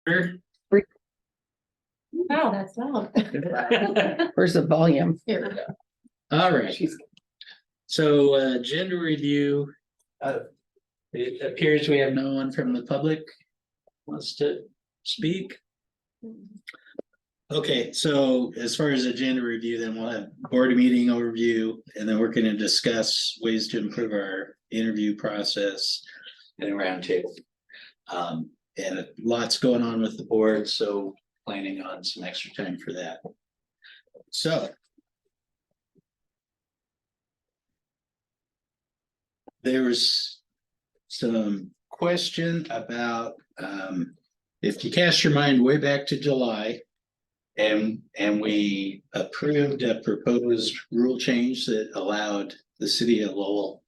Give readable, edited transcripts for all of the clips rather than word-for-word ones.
Sure. Wow, that's loud. Where's the volume? Here we go. All right. So agenda review. It appears we have no one from the public wants to speak. Okay, so as far as agenda review, then we'll have board meeting overview, and then we're going to discuss ways to improve our interview process and a roundtable. And lots going on with the board, so planning on some extra time for that. So there was some question about if you cast your mind way back to July, and we approved a proposed rule change that allowed the city of Lowell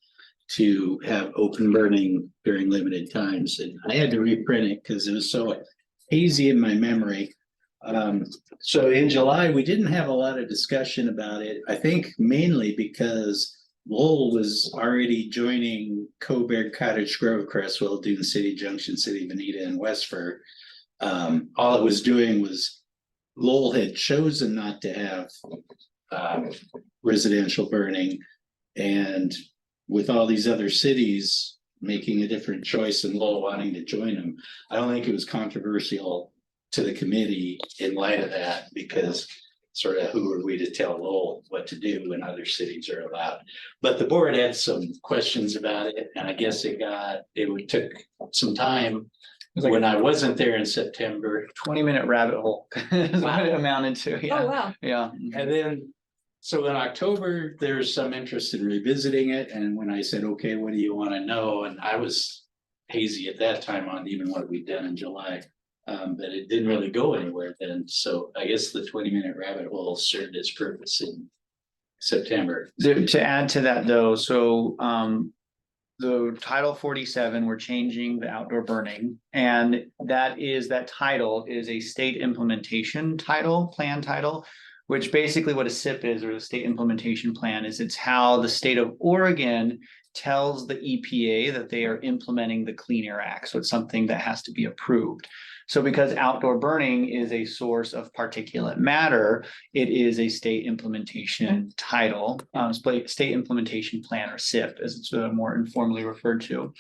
to have open burning during limited times. And I had to reprint it because it was so hazy in my memory. So in July, we didn't have a lot of discussion about it. I think mainly because Lowell was already joining Coburg, Cottage Grove, Crestwell, Dune City, Junction City, Veneta, and Westford. All it was doing was Lowell had chosen not to have residential burning, and with all these other cities making a different choice and Lowell wanting to join them, I don't think it was controversial to the committee in light of that, because sort of who are we to tell Lowell what to do when other cities are allowed? But the board had some questions about it, and I guess it took some time. Like when I wasn't there in September. 20-minute rabbit hole is what it amounted to. Yeah. Oh, wow. Yeah. And then, so in October, there's some interest in revisiting it. And when I said, okay, what do you want to know? And I was hazy at that time on even what we'd done in July. But it didn't really go anywhere then. So I guess the 20-minute rabbit hole served its purpose in September. To add to that though, so the Title 47, we're changing the outdoor burning, and that title is a state implementation plan title, which basically what a SIP is, or the state implementation plan, is it's how the state of Oregon tells the EPA that they are implementing the Clean Air Act. So it's something that has to be approved. So because outdoor burning is a source of particulate matter, it is a state implementation title, state implementation plan, or SIP, as it's more informally referred to.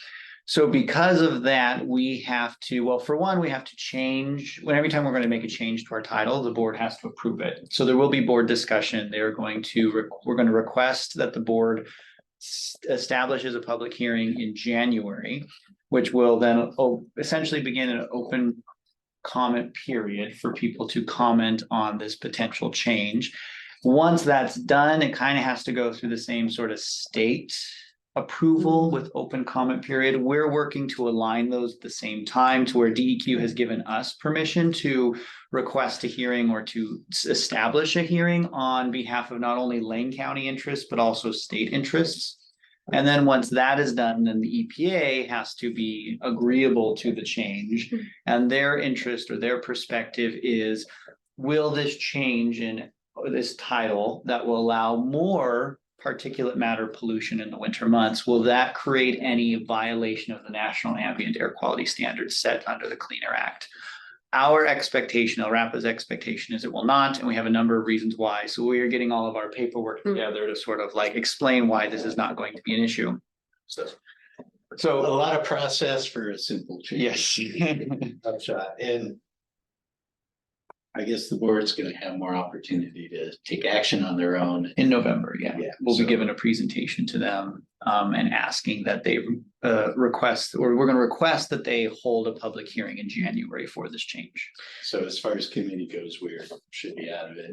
So because of that, we have to, well, for one, we have to change, every time we're going to make a change to our title, the board has to approve it. So there will be board discussion. We're going to request that the board establishes a public hearing in January, which will then essentially begin an open comment period for people to comment on this potential change. Once that's done, it kind of has to go through the same sort of state approval with open comment period. We're working to align those at the same time, to where DEQ has given us permission to request a hearing or to establish a hearing on behalf of not only Lane County interests, but also state interests. And then once that is done, then the EPA has to be agreeable to the change. And their interest or their perspective is, will this change in this title that will allow more particulate matter pollution in the winter months, will that create any violation of the national ambient air quality standards set under the Clean Air Act? Our expectation, LRAPA's expectation, is it will not, and we have a number of reasons why. So we are getting all of our paperwork together to sort of like explain why this is not going to be an issue. So a lot of process for a simple change. Yes. And I guess the board's going to have more opportunity to take action on their own In November, yeah. We'll be giving a presentation to them and asking that they request, or we're going to request that they hold a public hearing in January for this change. So as far as committee goes, we should be out of it.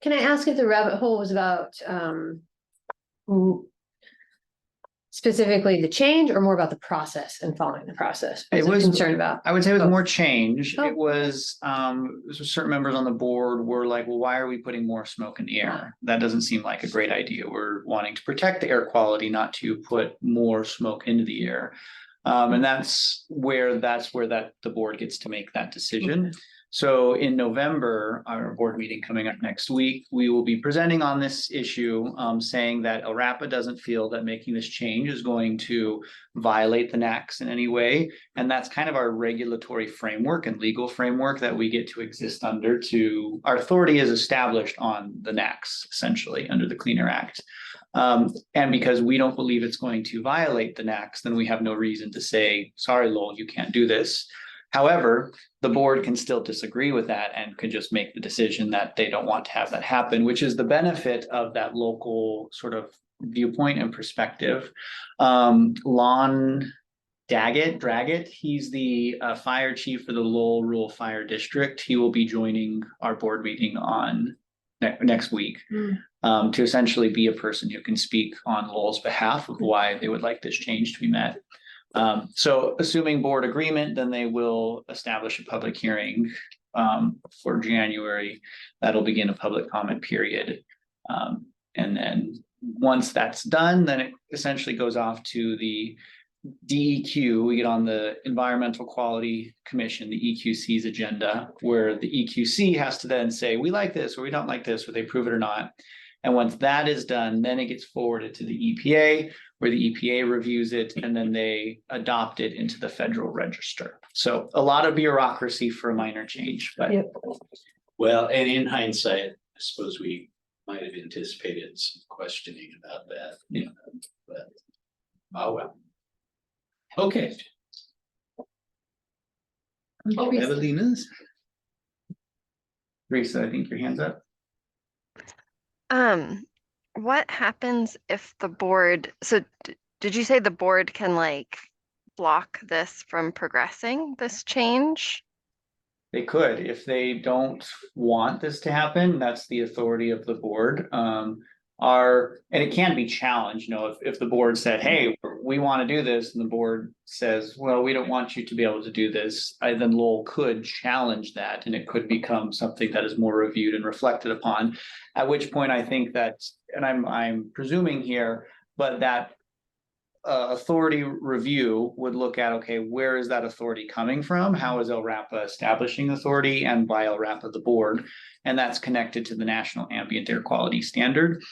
Can I ask if the rabbit hole was about specifically the change, or more about the process and following the process? It was concerned about. I would say it was more change. Oh. It was certain members on the board were like, well, why are we putting more smoke in the air? That doesn't seem like a great idea. We're wanting to protect the air quality, not to put more smoke into the air. And that's where the board gets to make that decision. So in November, our board meeting coming up next week, we will be presenting on this issue, saying that LRAPA doesn't feel that making this change is going to violate the NACs in any way. And that's kind of our regulatory framework and legal framework that we get to exist under. To our authority is established on the NACs, essentially, under the Clean Air Act. And because we don't believe it's going to violate the NACs, then we have no reason to say, sorry, Lowell, you can't do this. However, the board can still disagree with that and could just make the decision that they don't want to have that happen, which is the benefit of that local sort of viewpoint and perspective. Lon Draggett, he's the fire chief for the Lowell Rural Fire District. He will be joining our board meeting on next week to essentially be a person who can speak on Lowell's behalf of why they would like this change to be met. So assuming board agreement, then they will establish a public hearing for January. That'll begin a public comment period. And then once that's done, then it essentially goes off to the DEQ. We get on the Environmental Quality Commission, the EQC's agenda, where the EQC has to then say, we like this, or we don't like this, or they prove it or not. And once that is done, then it gets forwarded to the EPA, where the EPA reviews it, and then they adopt it into the Federal Register. So a lot of bureaucracy for a minor change, but Yep. Well, and in hindsight, I suppose we might have anticipated some questioning about that, you know, but oh well. Okay. Evelina's. Teresa, I think your hand's up. What happens if the board, so did you say the board can like block this from progressing, this change? They could, if they don't want this to happen, that's the authority of the board. And it can be challenged, you know, if the board said, hey, we want to do this, and the board says, well, we don't want you to be able to do this, then Lowell could challenge that, and it could become something that is more reviewed and reflected upon. At which point I think that, and I'm presuming here, but that authority review would look at, okay, where is that authority coming from? How is LRAPA establishing authority, and by LRAPA the board? And that's connected to the National Ambient Air Quality Standard.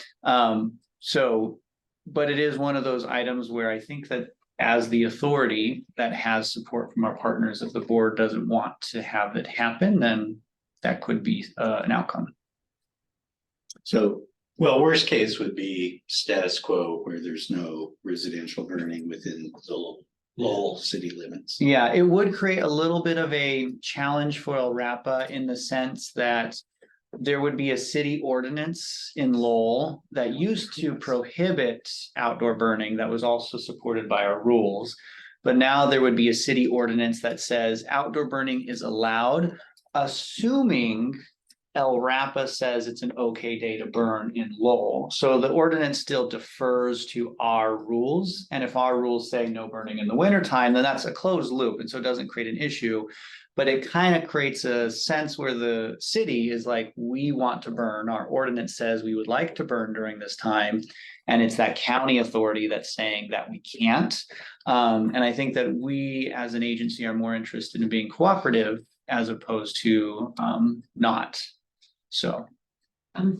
But it is one of those items where I think that as the authority that has support from our partners, if the board doesn't want to have it happen, then that could be an outcome. So, well, worst case would be status quo where there's no residential burning within the Lowell city limits. Yeah, it would create a little bit of a challenge for LRAPA in the sense that there would be a city ordinance in Lowell that used to prohibit outdoor burning that was also supported by our rules. But now there would be a city ordinance that says outdoor burning is allowed, assuming LRAPA says it's an okay day to burn in Lowell. So the ordinance still defers to our rules. And if our rules say no burning in the wintertime, then that's a closed loop. And so it doesn't create an issue. But it kind of creates a sense where the city is like, we want to burn. Our ordinance says we would like to burn during this time. And it's that county authority that's saying that we can't. And I think that we as an agency are more interested in being cooperative as opposed to not. So.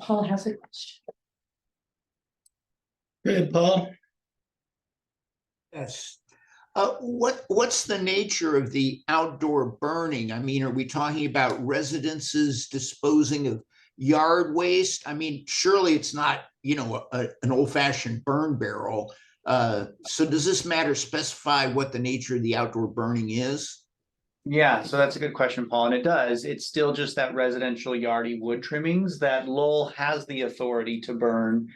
Paul has a question. Go ahead, Paul. Yes. What's the nature of the outdoor burning? I mean, are we talking about residences disposing of yard waste? I mean, surely it's not, you know, an old-fashioned burn barrel. So does this matter specify what the nature of the outdoor burning is? Yeah, so that's a good question, Paul, and it does. It's still just that residential yardy wood trimmings that Lowell has the authority to burn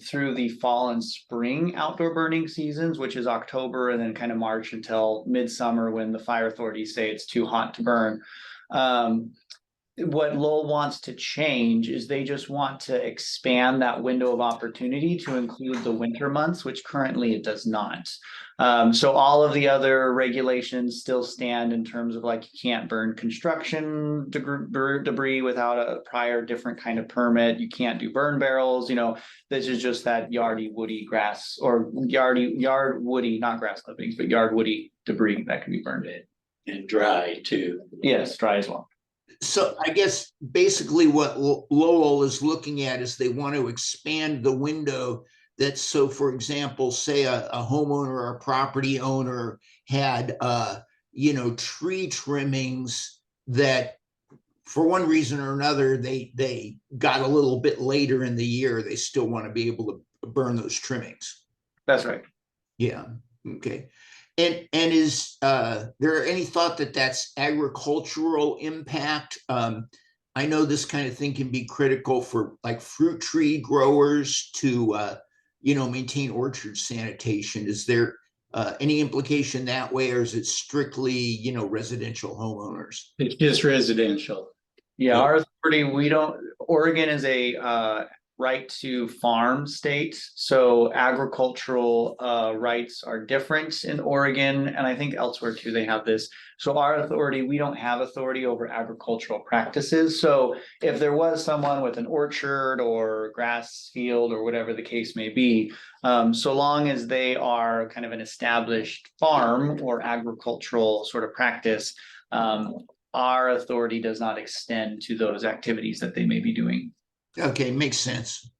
through the fall and spring outdoor burning seasons, which is October and then kind of March until midsummer when the fire authorities say it's too hot to burn. What Lowell wants to change is they just want to expand that window of opportunity to include the winter months, which currently it does not. So all of the other regulations still stand in terms of like, you can't burn construction debris without a prior different kind of permit. You can't do burn barrels, you know, this is just that yardy woody grass or yard woody, not grass clippings, but yard woody debris that can be burned in. And dry too. Yes, dry as well. So I guess basically what Lowell is looking at is they want to expand the window that, so for example, say a homeowner or a property owner had, tree trimmings that for one reason or another, they got a little bit later in the year, they still want to be able to burn those trimmings. That's right. Yeah, okay. And is there any thought that that's agricultural impact? I know this kind of thing can be critical for like fruit tree growers to maintain orchard sanitation. Is there any implication that way, or is it strictly residential homeowners? It's just residential. Yeah, our authority, Oregon is a right to farm state. So agricultural rights are different in Oregon, and I think elsewhere too, they have this. So our authority, we don't have authority over agricultural practices. So if there was someone with an orchard or grass field or whatever the case may be, so long as they are kind of an established farm or agricultural sort of practice, our authority does not extend to those activities that they may be doing. Okay, makes sense.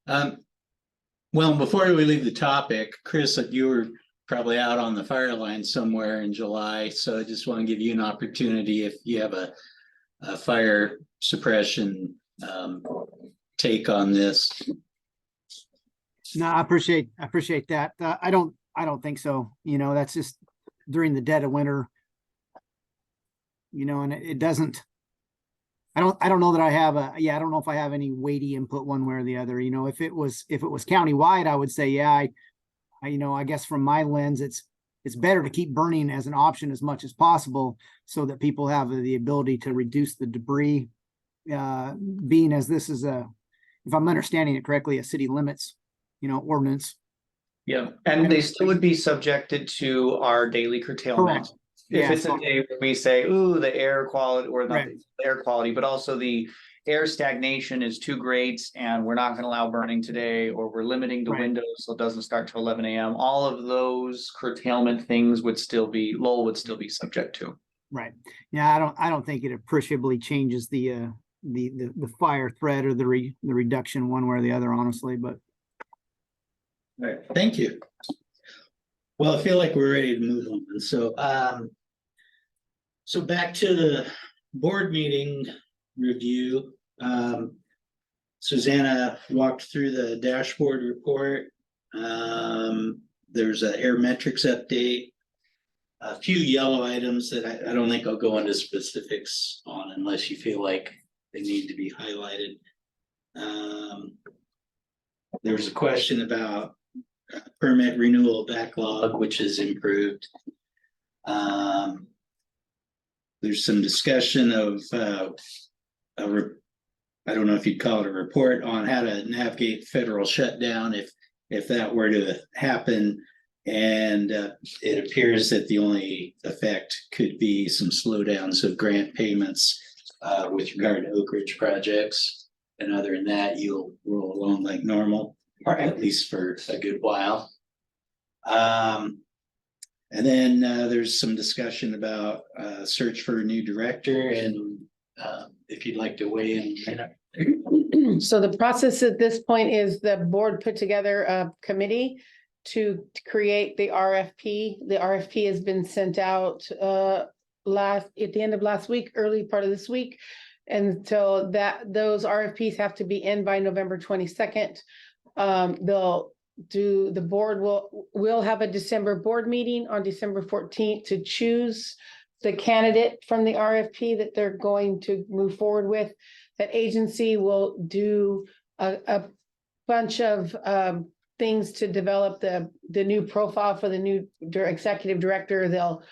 Well, before we leave the topic, Chris, you were probably out on the fire line somewhere in July, so I just want to give you an opportunity if you have a fire suppression take on this. No, I appreciate that. I don't think so. That's just during the dead of winter. And it doesn't. I don't know that I have I don't know if I have any weighty input one way or the other. If it was countywide, I would say, yeah, I guess from my lens, it's better to keep burning as an option as much as possible so that people have the ability to reduce the debris. Being as this is if I'm understanding it correctly, a city limits, ordinance. Yeah, and they still would be subjected to our daily curtailment. Correct. If it's a day where we say, ooh, the air quality, or not Right. the air quality, but also the air stagnation is too great and we're not going to allow burning today, or we're limiting the Right. windows so it doesn't start till 11 a.m. All of those curtailment things Lowell would still be subject to. Right. Yeah, I don't think it appreciably changes the fire threat or the reduction one way or the other, honestly, but. All right, thank you. Well, I feel like we're ready to move on. So back to the board meeting review. Susanna walked through the dashboard report. There's an air metrics update. A few yellow items that I don't think I'll go into specifics on unless you feel like they need to be highlighted. There was a question about permit renewal backlog, which is improved. There's some discussion of I don't know if you'd call it a report on how to navigate federal shutdown if that were to happen. And it appears that the only effect could be some slowdowns of grant payments with regard to Oak Ridge projects. And other than that, you'll roll along like normal, or at least for a good while. And then there's some discussion about search for a new director, and if you'd like to weigh in. So the process at this point is the board put together a committee to create the RFP. The RFP has been sent out at the end of last week, early part of this week. And so those RFPs have to be in by November 22nd. The board will have a December board meeting on December 14th to choose the candidate from the RFP that they're going to move forward with. That agency will do a bunch of things to develop the new profile for the new executive director. They'll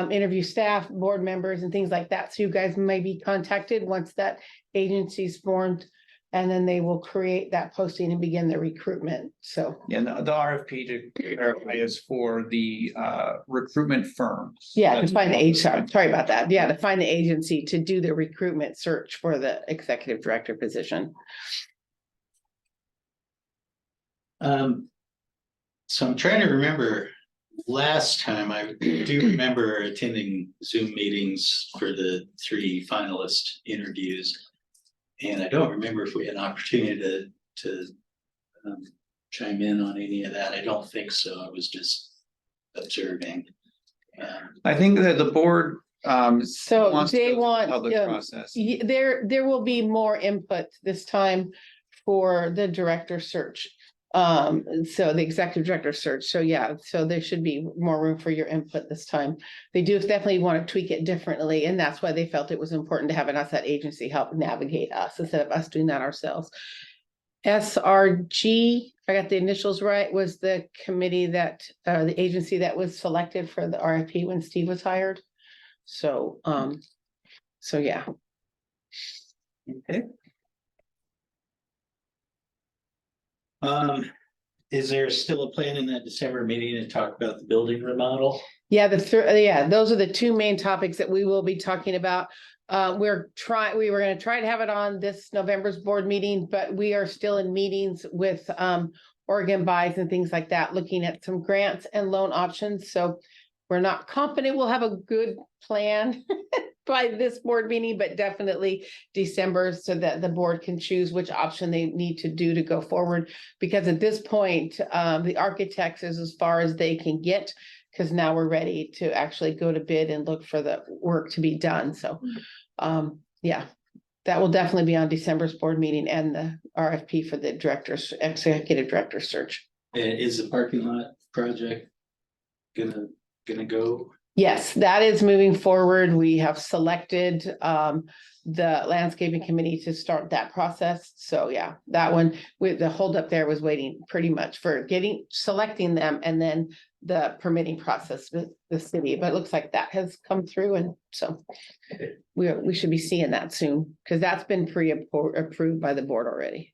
interview staff, board members, and things like that. So you guys may be contacted once that agency's formed, and then they will create that posting and begin the recruitment. So Yeah, the RFP, to clarify, is for the recruitment firm. yeah, to find the sorry about that. Yeah, to find the agency to do the recruitment search for the executive director position. So I'm trying to remember last time I do remember attending Zoom meetings for the 3 finalist interviews. And I don't remember if we had an opportunity to chime in on any of that. I don't think so. I was just observing. I think that the board So wants to they go through the want, public process. there will be more input this time for the director search. So the executive director search. So yeah, so there should be more room for your input this time. They do definitely want to tweak it differently, and that's why they felt it was important to have an outside agency help navigate us instead of us doing that ourselves. SRG, I got the initials right, was the committee that, the agency that was selected for the RFP when Steve was hired. So, so yeah. Okay. Is there still a plan in that December meeting to talk about the building remodel? Yeah, those are the 2 main topics that we will be talking about. We were gonna try to have it on this November's board meeting, but we are still in meetings with Oregon buys and things like that, looking at some grants and loan options. So we're not confident we'll have a good plan by this board meeting, but definitely December, so that the board can choose which option they need to do to go forward. Because at this point, the architects is as far as they can get, because now we're ready to actually go to bid and look for the work to be done. So, yeah, that will definitely be on December's board meeting and the RFP for the executive director search. Is the parking lot project gonna go? Yes, that is moving forward. We have selected the landscaping committee to start that process. So yeah, that one, with the holdup there was waiting pretty much for selecting them and then the permitting process with the city. But it looks like that has come through, and so we should be seeing that soon, because that's been pre-approved by the board already.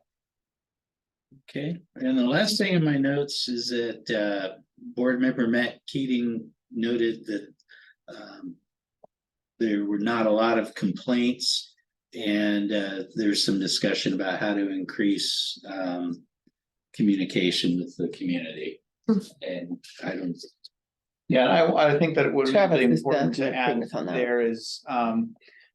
Okay, and the last thing in my notes is that board member Matt Keating noted that there were not a lot of complaints, and there's some discussion about how to increase communication with the community. And I don't. Yeah, I think that it would be Travis really has important done to add improvements on that. there is,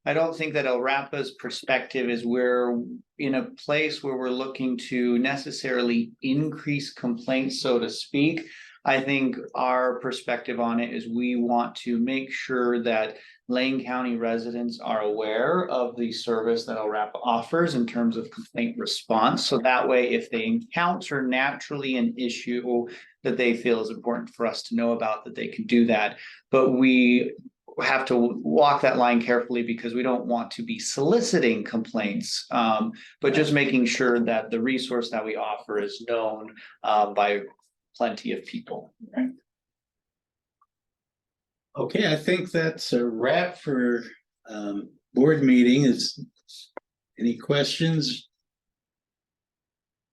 I don't think that El Rapa's perspective is we're in a place where we're looking to necessarily increase complaints, so to speak. I think our perspective on it is we want to make sure that Lane County residents are aware of the service that El Rapa offers in terms of complaint response. So that way, if they encounter naturally an issue that they feel is important for us to know about, that they can do that. But we have to walk that line carefully, because we don't want to be soliciting complaints, but just making sure that the resource that we offer is known by plenty of people. Right? Okay, I think that's a wrap for board meeting. Any questions?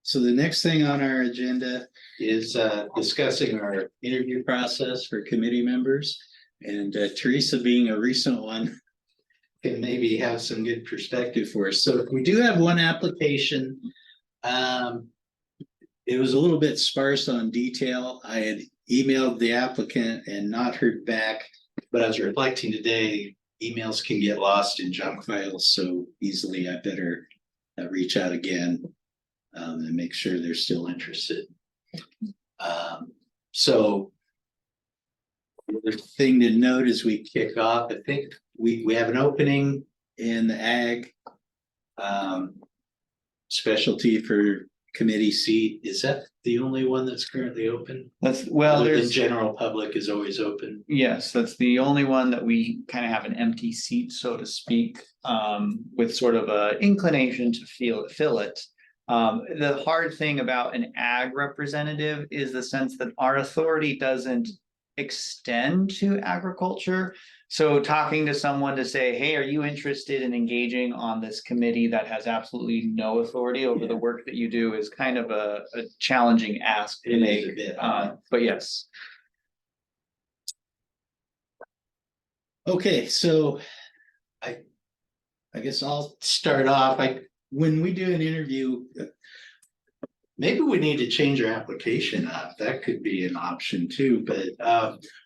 So the next thing on our agenda is discussing our interview process for committee members. And Teresa, being a recent one, can maybe have some good perspective for us. So we do have one application. It was a little bit sparse on detail. I had emailed the applicant and not heard back, but as reflecting today, emails can get lost in junk files so easily. I better reach out again and make sure they're still interested. So the thing to note as we kick off, I think we have an opening in the ag specialty for committee seat. Is that the only one that's currently open? That's well, The there's general public is always open. yes, that's the only one that we kind of have an empty seat, so to speak, with sort of a inclination to fill it. The hard thing about an ag representative is the sense that our authority doesn't extend to agriculture. So talking to someone to say, hey, are you interested in engaging on this committee that has absolutely no authority over the work that you do is kind of a challenging ask to It is make. a bit. But yes. Okay, so I guess I'll start off. When we do an interview, maybe we need to change our application up. That could be an option too, but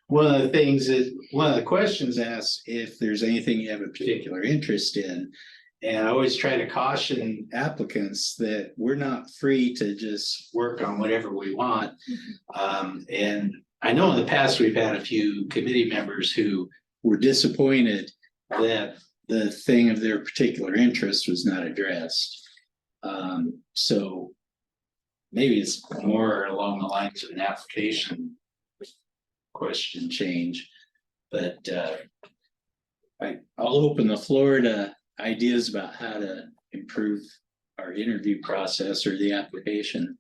one of the questions asks if there's anything you have a particular interest in. And I always try to caution applicants that we're not free to just work on whatever we want. And I know in the past, we've had a few committee members who were disappointed that the thing of their particular interest was not addressed. So maybe it's more along the lines of an application question change, but I'll open the floor to ideas about how to improve our interview process or the application.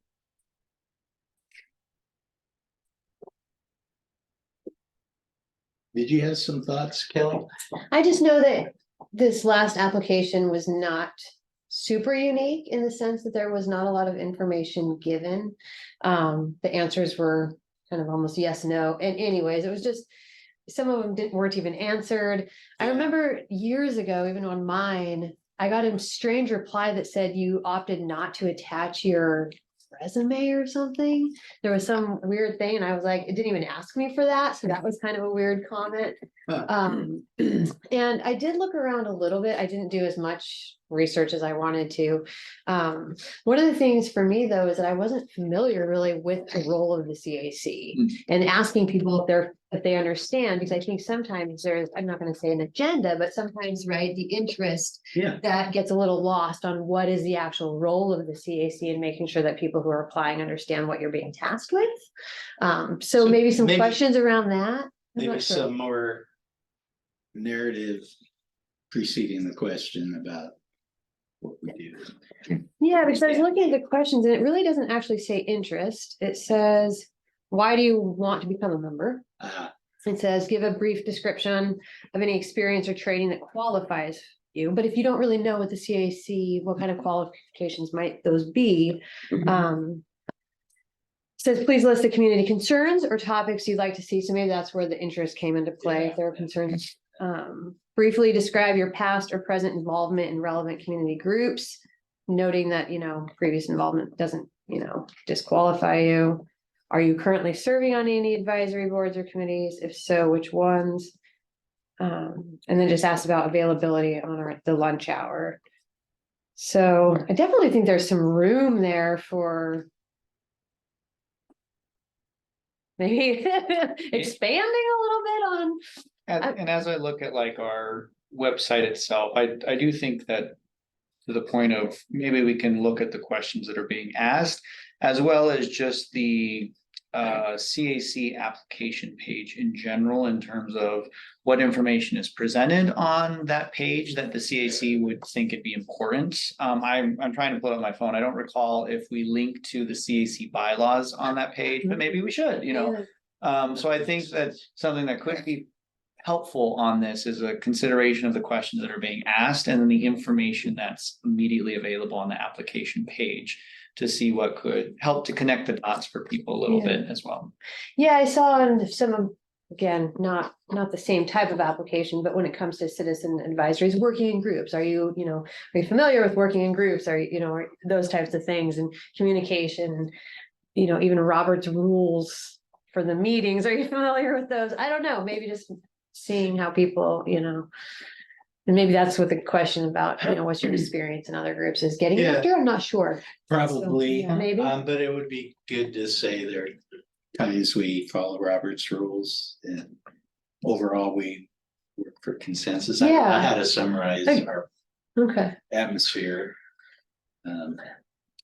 Did you have some thoughts, Kelly? I just know that this last application was not super unique in the sense that there was not a lot of information given. The answers were kind of almost yes, no. And anyways, it was just, some of them weren't even answered. I remember years ago, even on mine, I got a strange reply that said you opted not to attach your resume or something. There was some weird thing and I was like, it didn't even ask me for that. So that was kind of a weird comment. And I did look around a little bit. I didn't do as much research as I wanted to. One of the things for me though, is that I wasn't familiar really with the role of the CAC and asking people if they understand, because I think sometimes there's, I'm not going to say an agenda, but sometimes, right, the interest that gets a little lost on what is the actual role of the CAC and making sure that people who are applying understand what you're being tasked with. So maybe some questions around that. Maybe some more narrative preceding the question about what we do. Yeah, because I was looking at the questions and it really doesn't actually say interest. It says, why do you want to become a member? It says, give a brief description of any experience or training that qualifies you. But if you don't really know what the CAC, what kind of qualifications might those be? Says, please list the community concerns or topics you'd like to see. So maybe that's where the interest came into play. If there are concerns. Briefly describe your past or present involvement in relevant community groups, noting that, previous involvement doesn't, disqualify you. Are you currently serving on any advisory boards or committees? If so, which ones? And then just ask about availability on the lunch hour. So I definitely think there's some room there for maybe expanding a little bit on. And as I look at like our website itself, I do think that to the point of maybe we can look at the questions that are being asked, as well as just the CAC application page in general, in terms of what information is presented on that page that the CAC would think it'd be important. I'm trying to pull up my phone. I don't recall if we link to the CAC bylaws on that page, but maybe we should, So I think that something that could be helpful on this is a consideration of the questions that are being asked and then the information that's immediately available on the application page to see what could help to connect the dots for people a little bit as well. Yeah, I saw in some, again, not the same type of application, but when it comes to citizen advisories, working in groups, are you familiar with working in groups? Are you, those types of things and communication and, even Robert's rules for the meetings. Are you familiar with those? I don't know, maybe just seeing how people, and maybe that's what the question about, what's your experience in other groups is getting after. I'm not sure. Probably, So, maybe. But it would be good to say there are times we follow Robert's rules and overall we work for consensus. I don't know how to summarize our atmosphere.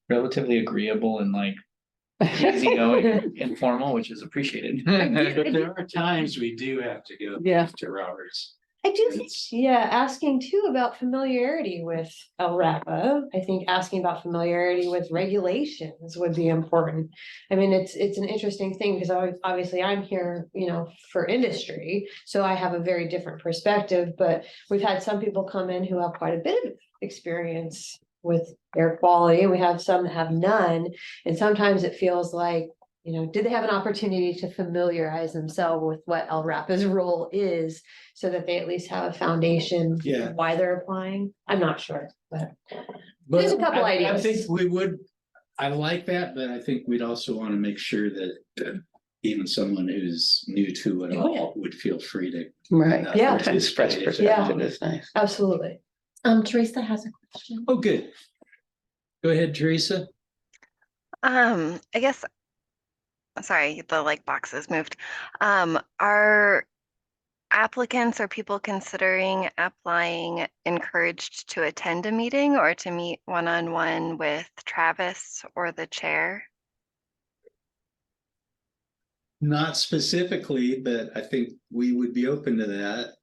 Relatively agreeable and like easy going, informal, which is appreciated. But there are times we do have to go to Roberts. I do think, asking too about familiarity with LRAPA. I think asking about familiarity with regulations would be important. I mean, it's an interesting thing because obviously I'm here, for industry, so I have a very different perspective, but we've had some people come in who have quite a bit of experience with air quality, and we have some that have none. And sometimes it feels like, did they have an opportunity to familiarize themselves with what LRAPA's role is so that they at least have a foundation why they're applying? I'm not sure, but there's a couple ideas. I think we would, I like that, but I think we'd also want to make sure that even someone who's new to it Oh, yeah. all would feel free to. Right. Yeah. Express participate. perspective is nice. Absolutely. Teresa has a question. Oh, good. Go ahead, Teresa. I guess, sorry, the like boxes moved. Are applicants or people considering applying encouraged to attend a meeting or to meet one-on-one with Travis or the chair? Not specifically, but I think we would be open to that.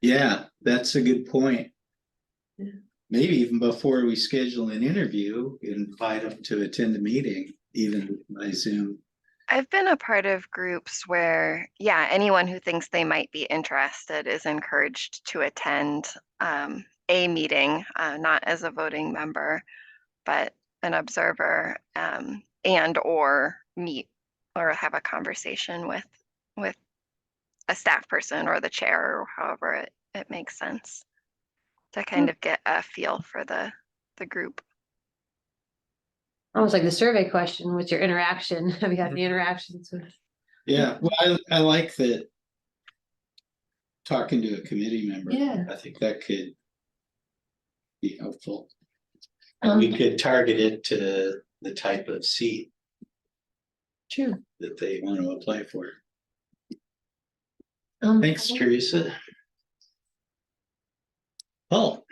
Yeah, that's a good point. Yeah. Maybe even before we schedule an interview, invite them to attend the meeting, even by Zoom. I've been a part of groups where, yeah, anyone who thinks they might be interested is encouraged to attend a meeting, not as a voting member, but an observer, and or meet or have a conversation with a staff person or the chair or however it makes sense to kind of get a feel for the group. Almost like the survey question, what's your interaction? Have you had any interactions with? Yeah, well, I like that. Talking to a committee member. Yeah. I think that could be helpful. And we could target it to the type of seat True. that they want to apply for. Um, Thanks, Teresa. Paul.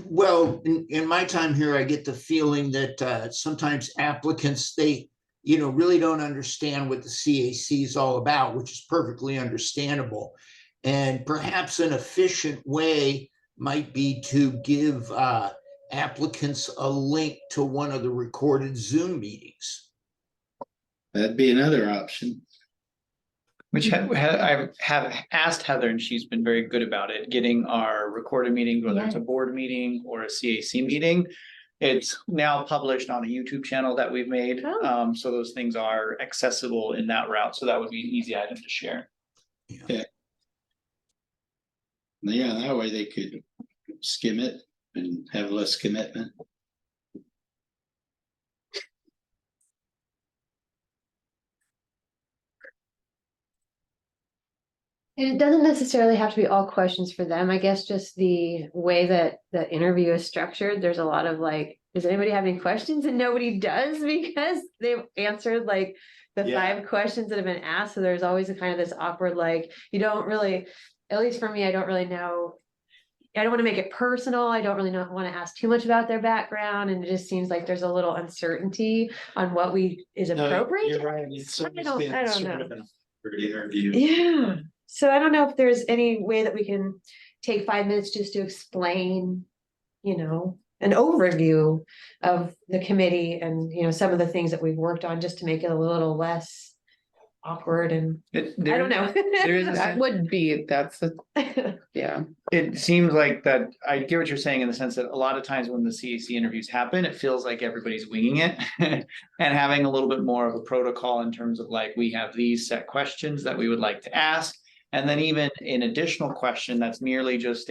Well, in my time here, I get the feeling that sometimes applicants, they, really don't understand what the CAC is all about, which is perfectly understandable. And perhaps an efficient way might be to give applicants a link to one of the recorded Zoom meetings. That'd be another option. Which I have asked Heather, and she's been very good about it, getting our recorded meetings, whether it's a board meeting or a CAC meeting. It's now published on a YouTube channel that we've made. Oh. So those things are accessible in that route. So that would be an easy item to share. Yeah, that way they could skim it and have less commitment. And it doesn't necessarily have to be all questions for them. I guess just the way that the interview is structured, there's a lot of like, does anybody have any questions? And nobody does because they've answered like the Yeah. 5 questions that have been asked. So there's always a kind of this awkward, like, you don't really, at least for me, I don't really know. I don't want to make it personal. I don't really want to ask too much about their background. And it just seems like there's a little uncertainty on what is No, appropriate. you're right. It's I always don't been sort know. of an awkward interview. Yeah, so I don't know if there's any way that we can take 5 minutes just to explain, an overview of the committee and, some of the things that we've worked on, just to make it a little less awkward and I don't know. There is That would be, yeah. It seems like that, I get what you're saying in the sense that a lot of times when the CAC interviews happen, it feels like everybody's winging it. And having a little bit more of a protocol in terms of like, we have these set questions that we would like to ask. And then even an additional question that's merely just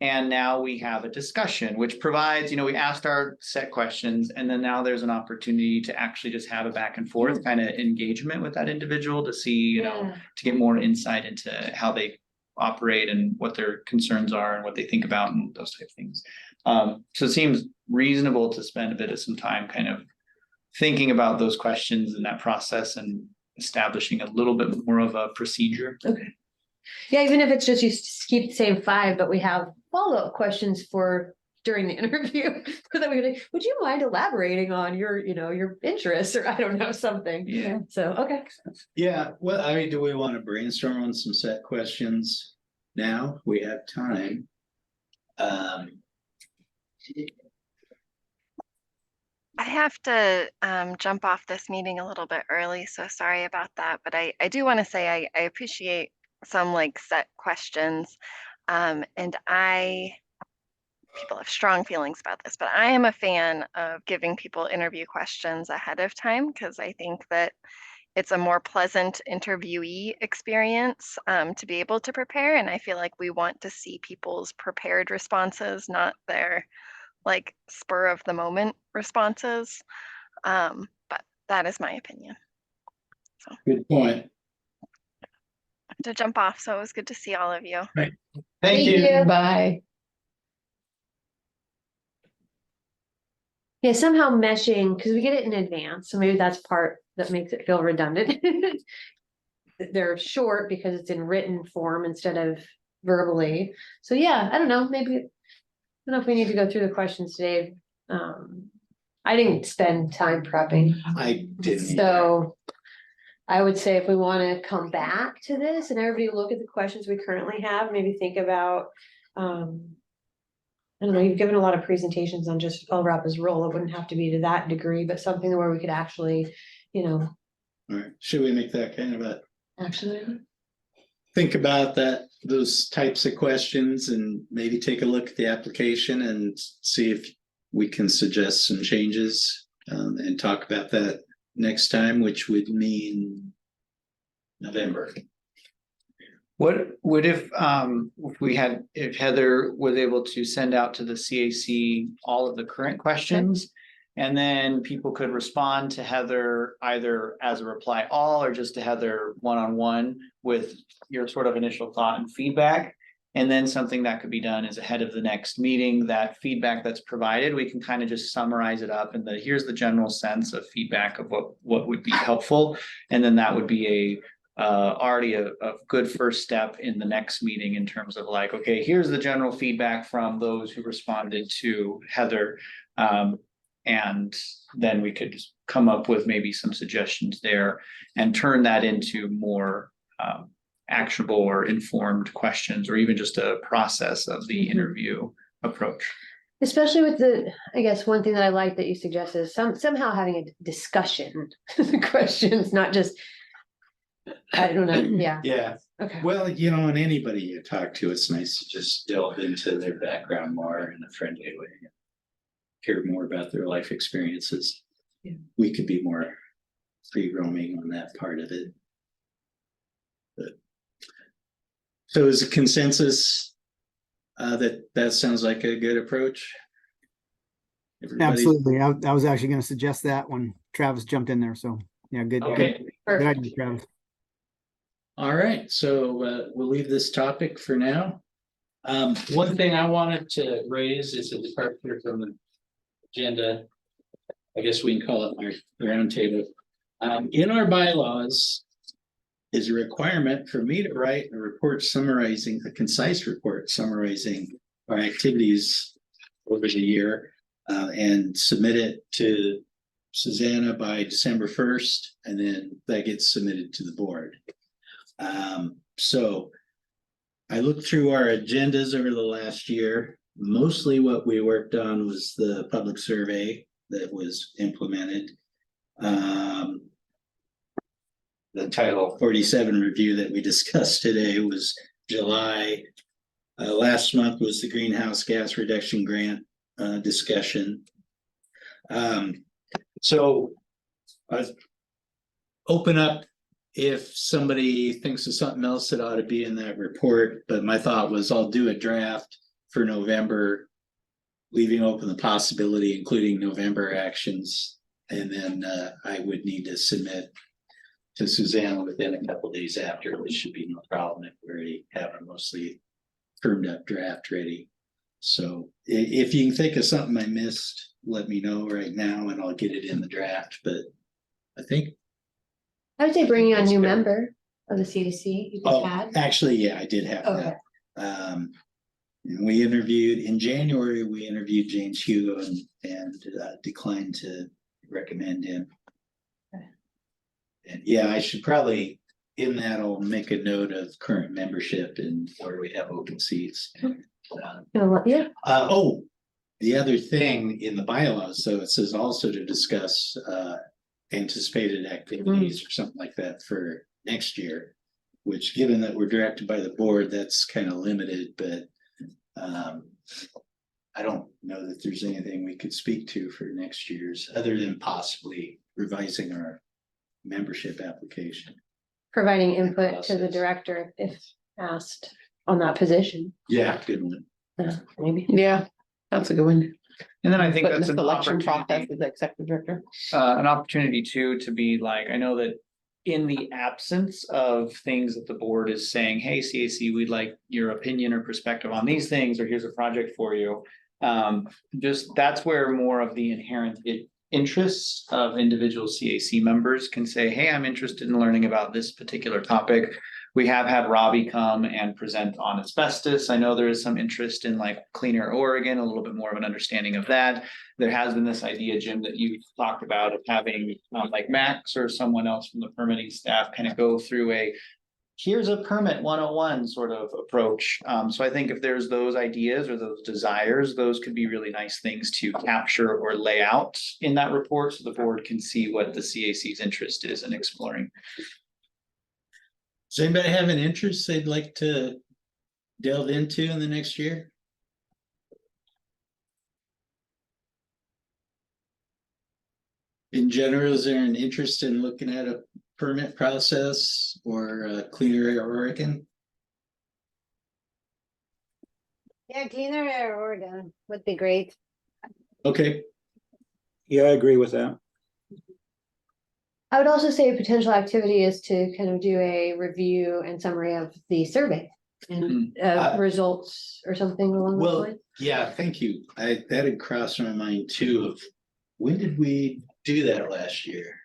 and now we have a discussion, which provides, we asked our set questions, and then now there's an opportunity to actually just have a back and forth kind of engagement with that individual to see, to get more insight into how they operate and what their concerns are and what they think about and those type of things. So it seems reasonable to spend a bit of some time kind of thinking about those questions and that process and establishing a little bit more of a procedure. Okay. Yeah, even if it's just you keep the same 5, but we have follow-up questions for during the interview. So that would you mind elaborating on your, your interests, or I don't know, something. Yeah. So, okay. Yeah, well, I mean, do we want to brainstorm on some set questions now? We have time. I have to jump off this meeting a little bit early, so sorry about that. But I do want to say I appreciate some like set questions. And people have strong feelings about this, but I am a fan of giving people interview questions ahead of time because I think that it's a more pleasant interviewee experience to be able to prepare. And I feel like we want to see people's prepared responses, not their like spur of the moment responses. But that is my opinion. Good point. I have to jump off, so it was good to see all of you. Thank you. Bye. Yeah, somehow meshing, because we get it in advance, so maybe that's part that makes it feel redundant. They're short because it's in written form instead of verbally. So yeah, I don't know, maybe, I don't know if we need to go through the questions today. I didn't spend time prepping, I didn't. either. so I would say if we want to come back to this and everybody look at the questions we currently have, maybe think about, I don't know, you've given a lot of presentations on just LRAP's role. It wouldn't have to be to that degree, but something where we could actually, All right, should we make that kind of a actually. think about that, those types of questions, and maybe take a look at the application and see if we can suggest some changes, and talk about that next time, which would mean November. What would if if Heather was able to send out to the CAC all of the current questions? And then people could respond to Heather either as a reply all or just to Heather one-on-one with your sort of initial thought and feedback. And then something that could be done is ahead of the next meeting, that feedback that's provided, we can kind of just summarize it up and here's the general sense of feedback of what would be helpful. And then that would be already a good first step in the next meeting in terms of like, okay, here's the general feedback from those who responded to Heather. And then we could just come up with maybe some suggestions there and turn that into more actionable or informed questions, or even just a process of the interview approach. Especially with I guess one thing that I like that you suggest is somehow having a discussion, questions, not just, I don't know, yeah, Yeah, okay. well, and anybody you talk to, it's nice to just delve into their background more in a friendly way. Hear more about their life experiences. Yeah. We could be more free roaming on that part of it. But so is a consensus that sounds like a good approach? Everybody? Absolutely. I was actually going to suggest that when Travis jumped in there. So yeah, good. Okay. Good idea, Travis. All right, so we'll leave this topic for now. One thing I wanted to raise is a departure from the agenda. I guess we can call it our roundtable. In our bylaws is a requirement for me to write a report summarizing, a concise report summarizing our activities over the year, and submit it to Susanna by December 1st, and then that gets submitted to the board. So I looked through our agendas over the last year. Mostly what we worked on was the public survey that was implemented. The Title 47 review that we discussed today was July. Last month was the greenhouse gas reduction grant discussion. So I open up if somebody thinks of something else that ought to be in that report, but my thought was I'll do a draft for November, leaving open the possibility, including November actions. And then I would need to submit to Susanna within a couple of days after, which should be no problem if we already have a mostly firmed up draft ready. So if you can think of something I missed, let me know right now and I'll get it in the draft. But I think I would say bringing on a That's new good. member of the CDC you just had. actually, yeah, I did have Okay. that. And we interviewed in January, we interviewed James Hugo and declined to recommend him. Okay. And yeah, I should probably, in that, I'll make a note of current membership and where we have open seats. Yeah, The other thing in the bylaws, so it says also to discuss anticipated activities or something like that for next year, which given that we're directed by the board, that's kind of limited, but I don't know that there's anything we could speak to for next year's other than possibly revising our membership application. Providing input to the Process. director if asked on that position. Yeah, good one. Maybe. Yeah, that's a good one. And then I think But in that's the an selection process opportunity, as the executive director. an opportunity too, to be like, I know that in the absence of things that the board is saying, hey, CAC, we'd like your opinion or perspective on these things, or here's a project for you. Just that's where more of the inherent interests of individual CAC members can say, hey, I'm interested in learning about this particular topic. We have had Robbie come and present on asbestos. I know there is some interest in like Clean Air Oregon, a little bit more of an understanding of that. There has been this idea, Jim, that you talked about of having like Max or someone else from the permitting staff kind of go through here's a permit 101 sort of approach. So I think if there's those ideas or those desires, those could be really nice things to capture or lay out in that report so the board can see what the CAC's interest is in exploring. Does anybody have an interest they'd like to delve into in the next year? In general, is there an interest in looking at a permit process or Clean Air Oregon? Yeah, cleaner air Oregon would be great. Okay, Yeah, I agree with that. I would also say a potential activity is to kind of do a review and summary of the survey and results or something along those well, lines. yeah, thank you. That had crossed my mind too of when did we do that last year?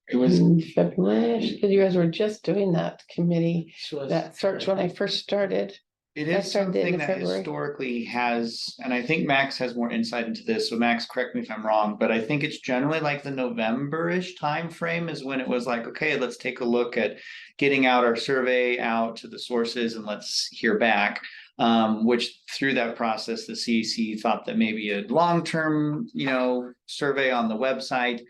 It was. February, because you guys were just doing that committee, was- that search when I first started. It I is started it in something that February. historically has, and I think Max has more insight into this, so Max, correct me if I'm wrong, but I think it's generally like the November-ish timeframe is when it was like, okay, let's take a look at getting out our survey out to the sources and let's hear back. Which through that process, the CAC thought that maybe a long-term, survey on the website.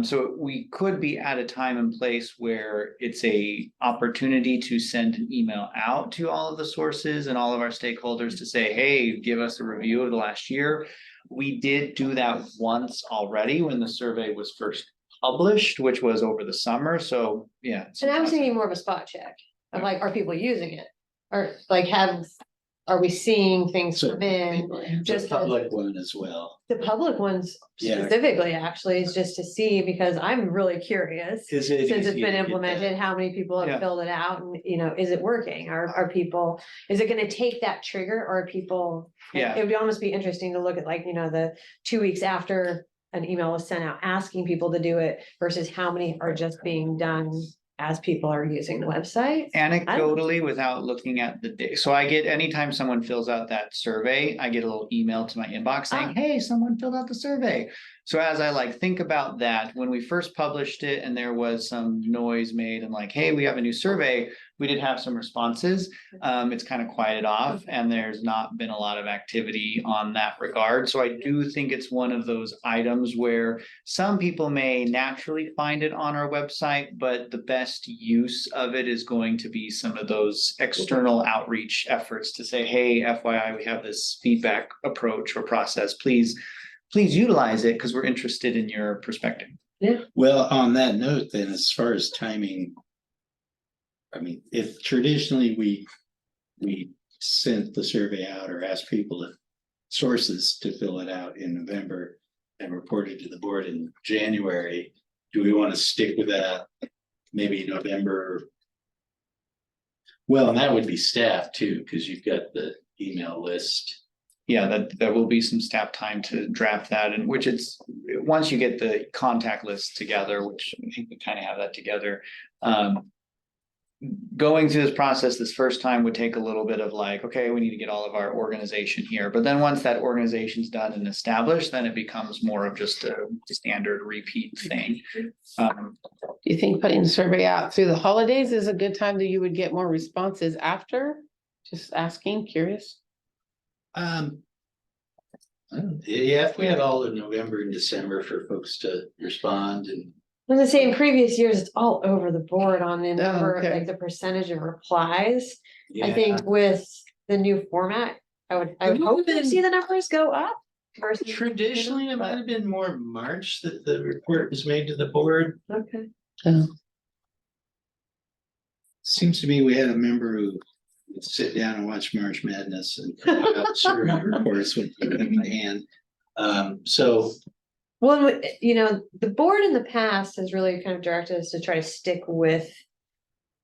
So we could be at a time and place where it's a opportunity to send an email out to all of the sources and all of our stakeholders to say, hey, give us a review of the last year. We did do that once already when the survey was first published, which was over the summer. So, yeah. And I was thinking more of a spot check of like, are people using it? Or like are we seeing things So come in? Just public one as well. The public ones Yeah. specifically actually is just to see, because I'm really curious. Is it Since it's easy to been get implemented, how many people have Yeah. filled it out and, is it working? Are people, is it gonna take that trigger or are people? Yeah. It would almost be interesting to look at like, the 2 weeks after an email was sent out asking people to do it versus how many are just being done as people are using the website. Anecdotally, without looking at the day, so I get, anytime someone fills out that survey, I get a little email to my inbox saying, hey, someone filled out the survey. So as I think about that, when we first published it and there was some noise made and like, hey, we have a new survey, we did have some responses. It's kind of quieted off and there's not been a lot of activity on that regard. So I do think it's one of those items where some people may naturally find it on our website, but the best use of it is going to be some of those external outreach efforts to say, hey, FYI, we have this feedback approach or process. Please utilize it because we're interested in your perspective. Well, on that note, then, as far as timing, I mean, if traditionally we sent the survey out or asked sources to fill it out in November and reported to the board in January, do we want to stick with that? Maybe November. Well, and that would be staff too, because you've got the email list. Yeah, that there will be some staff time to draft that, and which it's, once you get the contact list together, which I think we kind of have that together. Going through this process this first time would take a little bit of like, okay, we need to get all of our organization here. But then once that organization's done and established, then it becomes more of just a standard repeat thing. Do you think putting the survey out through the holidays is a good time that you would get more responses after? Just asking, curious. Yeah, if we had all of November and December for folks to respond and. I was gonna say in previous years, it's all over the board on the number, okay. like the percentage of replies. I Yeah. think with the new format, I would hope to see the numbers go up versus. Traditionally, it might have been more March that the report was made to the board. Okay. Seems to me we had a member who would sit down and watch March Madness and compile survey reports with them in hand. So Well, the board in the past has really kind of directed us to try to stick with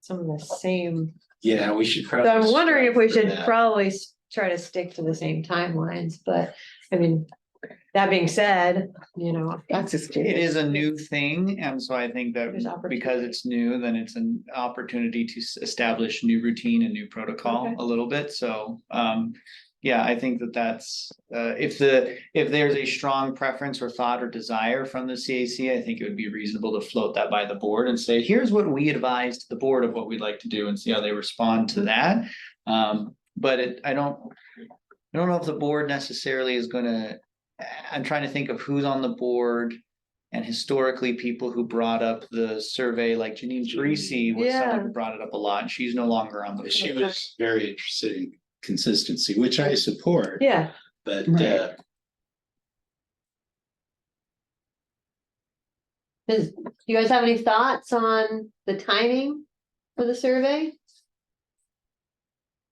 some of the same. yeah, we should So probably. I'm wondering if we strive for should that. probably try to stick to the same timelines, but I mean, that being said, That's just It curious. is a new thing, and so I think that There's because opportunity. it's new, then it's an opportunity to establish new routine and new protocol Okay. a little bit, so. Yeah, I think that's, if there's a strong preference or thought or desire from the CAC, I think it would be reasonable to float that by the board and say, here's what we advised the board of what we'd like to do and see how they respond to that. But I don't know if the board necessarily is gonna, I'm trying to think of who's on the board. And historically, people who brought up the survey, like Janine Parisi was someone Yeah. who brought it up a lot, and she's no longer on the board. She was very interested in consistency, which I support, yeah. but Right. Do you guys have any thoughts on the timing for the survey?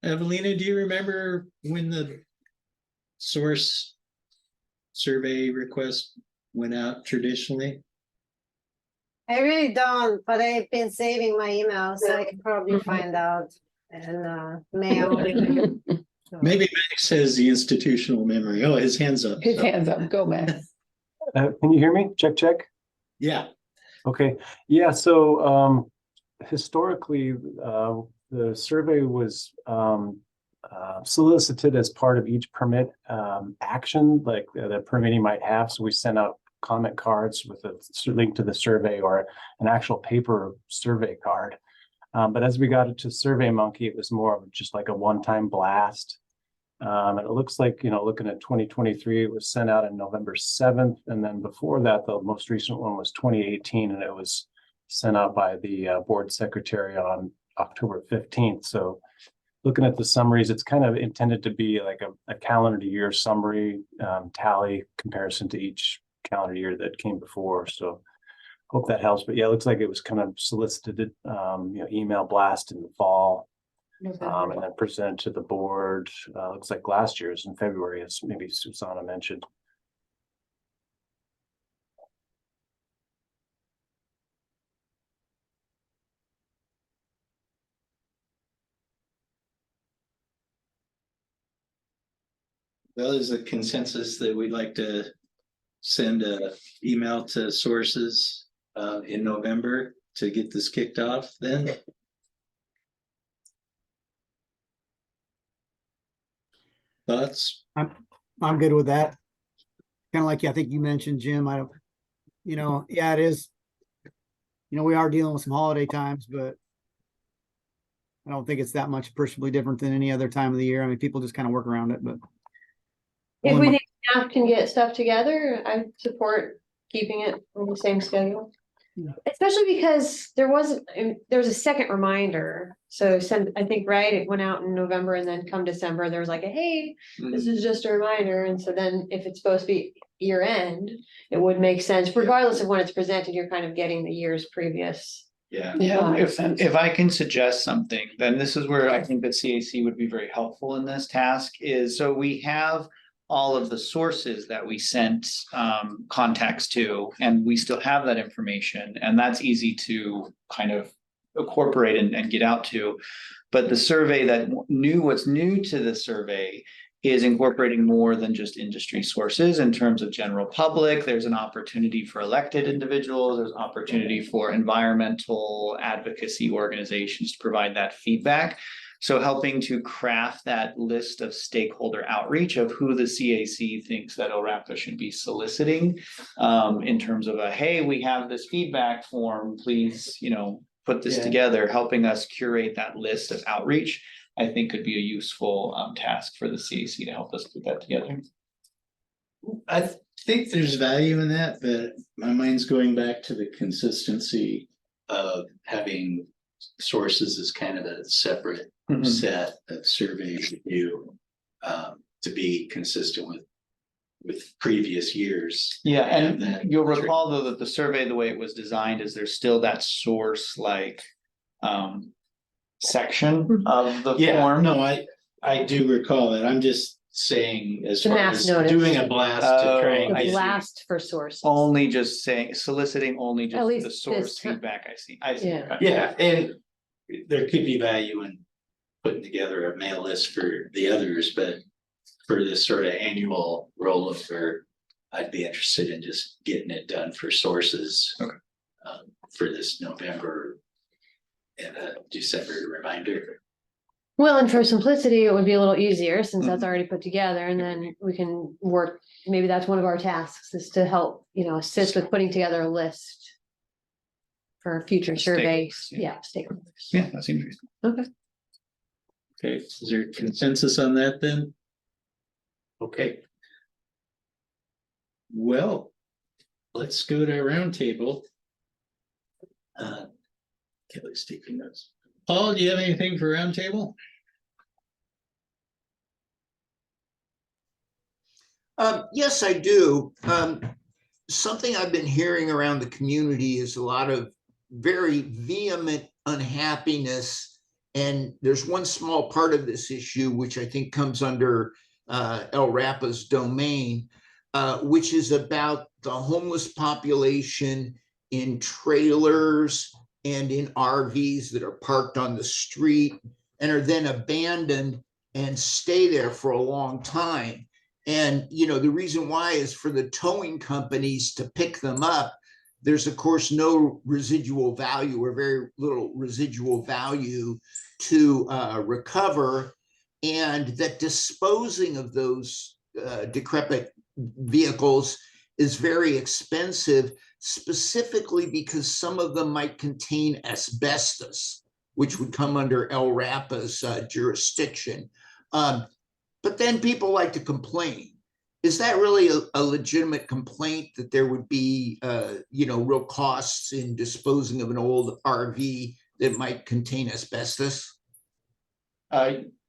Evelina, do you remember when the source survey request went out traditionally? I really don't, but I've been saving my emails, so I can probably find out in mail. Maybe Max has the institutional memory. Oh, his hand's up. His so- hands up, go Max. Can you hear me? Check, check. Yeah, Okay, yeah, so historically, the survey was solicited as part of each permit action, like the permitting might have. So we sent out comment cards with a link to the survey or an actual paper survey card. But as we got into SurveyMonkey, it was more of just like a one-time blast. And it looks like, looking at 2023, it was sent out on November 7th. And then before that, the most recent one was 2018, and it was sent out by the board secretary on October 15th. So looking at the summaries, it's kind of intended to be like a calendar year summary tally comparison to each calendar year that came before. So hope that helps. But yeah, it looks like it was kind of solicited, email blast in the fall. And then presented to the board. Looks like last year's in February, as maybe Susanna mentioned. well, there's a consensus that we'd like to send a email to sources in November to get this kicked off then. Thoughts? I'm good with that. Kind of like, I think you mentioned, Jim, I don't, yeah, it is. We are dealing with some holiday times, but I don't think it's that much appreciably different than any other time of the year. I mean, people just kind of work around it, but. If we think staff can get stuff together, I support keeping it on the same schedule. Yeah. Especially because there was a second reminder. So I think, right, it went out in November and then come December, there was like hey, this is just a reminder. And so then if it's supposed to be year end, it would make sense, regardless of when it's presented, you're kind of getting the year's previous. Yeah. Yeah, makes If, sense. if I can suggest something, then this is where I think that CAC would be very helpful in this task is, so we have all of the sources that we sent contacts to, and we still have that information, and that's easy to kind of incorporate and get out to. But the survey what's new to the survey is incorporating more than just industry sources in terms of general public. There's an opportunity for elected individuals, there's opportunity for environmental advocacy organizations to provide that feedback. So helping to craft that list of stakeholder outreach of who the CAC thinks that ORAPA should be soliciting in terms of hey, we have this feedback form, please, put this together, helping us curate that list of outreach, I think could be a useful task for the CAC to help us put that together. I think there's value in that, but my mind's going back to the consistency of having sources as kind of a separate set of survey review to be consistent with with previous years. Yeah, And and then- you'll recall though that the survey, the way it was designed is there's still that source like section of the Yeah, form. no, I do recall that. I'm just saying as The far mass as notice. doing a blast to try and I The get see. blast for sources. Only just saying, soliciting only At just least the source this time. feedback, I see, I see. Yeah. okay. Yeah, and there could be value in putting together a mail list for the others, but for this sort of annual rollover, I'd be interested in just getting it done for sources. Okay. For this November and a December reminder. Well, and for simplicity, it would be a little easier since that's Mhm. already put together and then we can work, maybe that's one of our tasks is to help, assist with putting together a list for future surveys. Stakeholders, yeah. Yeah, stakeholders. Yeah, that seems reasonable. Okay. Okay, is there consensus on that then? Okay. Well, let's go to our roundtable. Kelly's taking notes. Paul, do you have anything for roundtable? Yes, I do. Something I've been hearing around the community is a lot of very vehement unhappiness. And there's one small part of this issue, which I think comes under El Rapa's domain, which is about the homeless population in trailers and in RVs that are parked on the street and are then abandoned and stay there for a long time. And, the reason why is for the towing companies to pick them up. There's, of course, no residual value or very little residual value to recover. And that disposing of those decrepit vehicles is very expensive, specifically because some of them might contain asbestos, which would come under El Rapa's jurisdiction. But then people like to complain. Is that really a legitimate complaint that there would be, real costs in disposing of an old RV that might contain asbestos?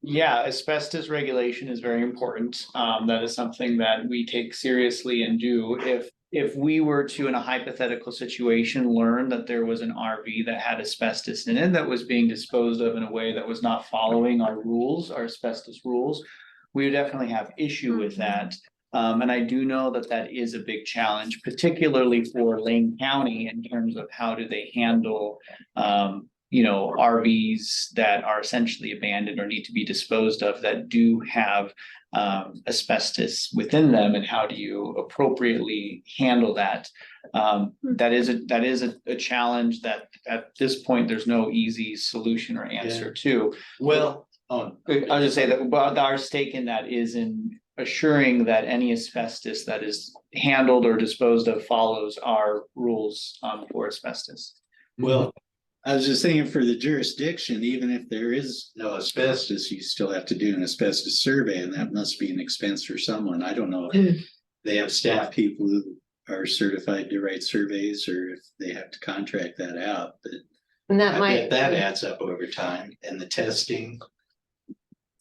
Yeah, asbestos regulation is very important. That is something that we take seriously and do. If we were to, in a hypothetical situation, learn that there was an RV that had asbestos in it that was being disposed of in a way that was not following our rules, our asbestos rules, we would definitely have issue with that. And I do know that that is a big challenge, particularly for Lane County in terms of how do they handle, RVs that are essentially abandoned or need to be disposed of that do have asbestos within them, and how do you appropriately handle that? That is a challenge that at this point there's no easy solution or answer to. Well, I'll just say that our stake in that is in assuring that any asbestos that is handled or disposed of follows our rules for asbestos. well, I was just thinking for the jurisdiction, even if there is no asbestos, you still have to do an asbestos survey, and that must be an expense for someone. I don't know if they have staff people who are certified to write surveys or if they have to contract that out, but And that I might, bet that adds up over time and the testing.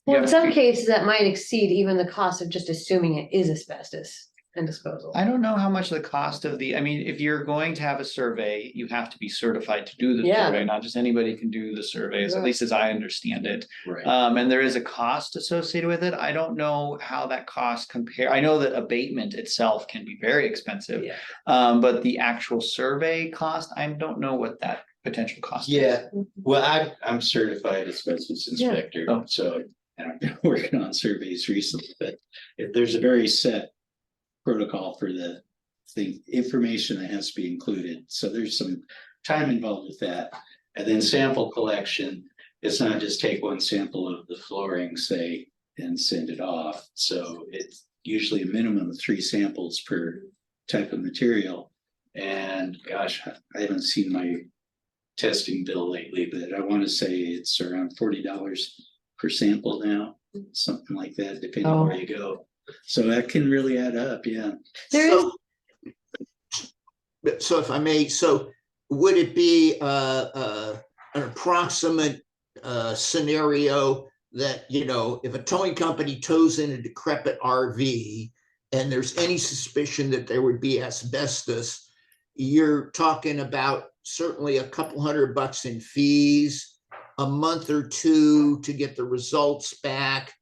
well, in some cases, that might exceed even the cost of just assuming it is asbestos and disposal. I don't know how much the cost of if you're going to have a survey, you have to be certified to do the Yeah. survey, not just anybody can do the surveys, at Right. least as I understand it. Right. And there is a cost associated with it. I don't know how that cost compare. I know that abatement itself can be very expensive. Yeah. But the actual survey cost, I don't know what that potential cost is. Yeah, well, I'm certified asbestos inspector, Oh. so and I've been working on surveys recently, but if there's a very set protocol for the information that has to be included, so there's some time involved with that. And then sample collection, it's not just take one sample of the flooring, say, and send it off. So it's usually a minimum of 3 samples per type of material. And gosh, I haven't seen my testing bill lately, but I want to say it's around $40 per sample now, something like that, depending on where you go. So that can really add up, yeah. So if I may, so would it be an approximate scenario that, if a towing company tows in a decrepit RV and there's any suspicion that there would be asbestos, you're talking about certainly a couple $100 in fees, a month or two to get the results back,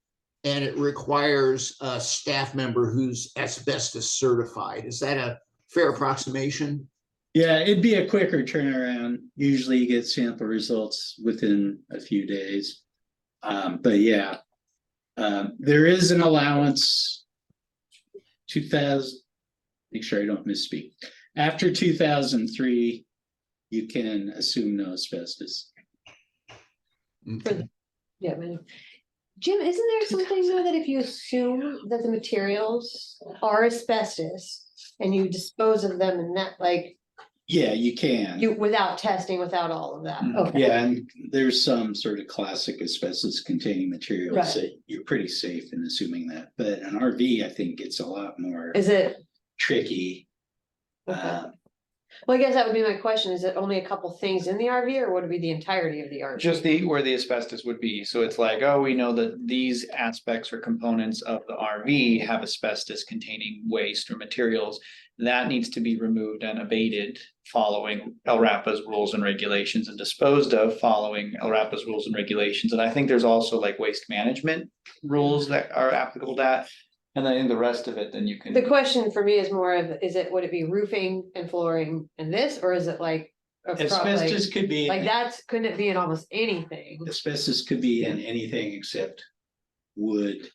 and it requires a staff member who's asbestos certified. Is that a fair approximation? Yeah, it'd be a quicker turnaround. Usually you get sample results within a few days. But yeah, there is an allowance. 2000, make sure I don't misspeak. After 2003, you can assume no asbestos. Yeah, man. Jim, isn't there something though that if you assume that the materials are asbestos and you dispose of them in that, like, Yeah, you can. you, without testing, without all of that? Okay. Yeah, and there's some sort of classic asbestos containing materials Right. that you're pretty safe in assuming that. But an RV, I think, gets a lot more Is it? tricky. Okay. Well, I guess that would be my question. Is it only a couple things in the RV or would it be the entirety of the RV? Just where the asbestos would be. So it's like, oh, we know that these aspects or components of the RV have asbestos containing waste or materials. That needs to be removed and abated following LRAPA's rules and regulations and disposed of following LRAPA's rules and regulations. And I think there's also like waste management rules that are applicable to that. And then in the rest of it, then you can. The question for me is more of, would it be roofing and flooring and this, or is it like? Asbestos could be. Like that's, couldn't it be in almost anything? Asbestos could be in anything except wood, Yeah,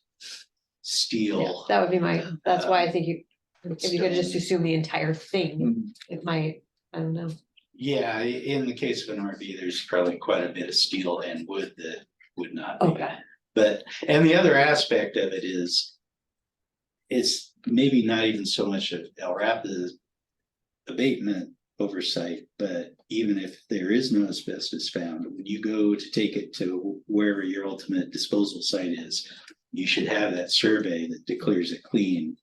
steel. that would be that's why I think if you could just stone. assume the entire thing, Mhm. it might, I don't know. Yeah, in the case of an RV, there's probably quite a bit of steel and wood that would not be. Okay. But, and the other aspect of it is, it's maybe not even so much of LRAP's abatement oversight, but even if there is no asbestos found, when you go to take it to wherever your ultimate disposal site is, you should have that survey that declares it clean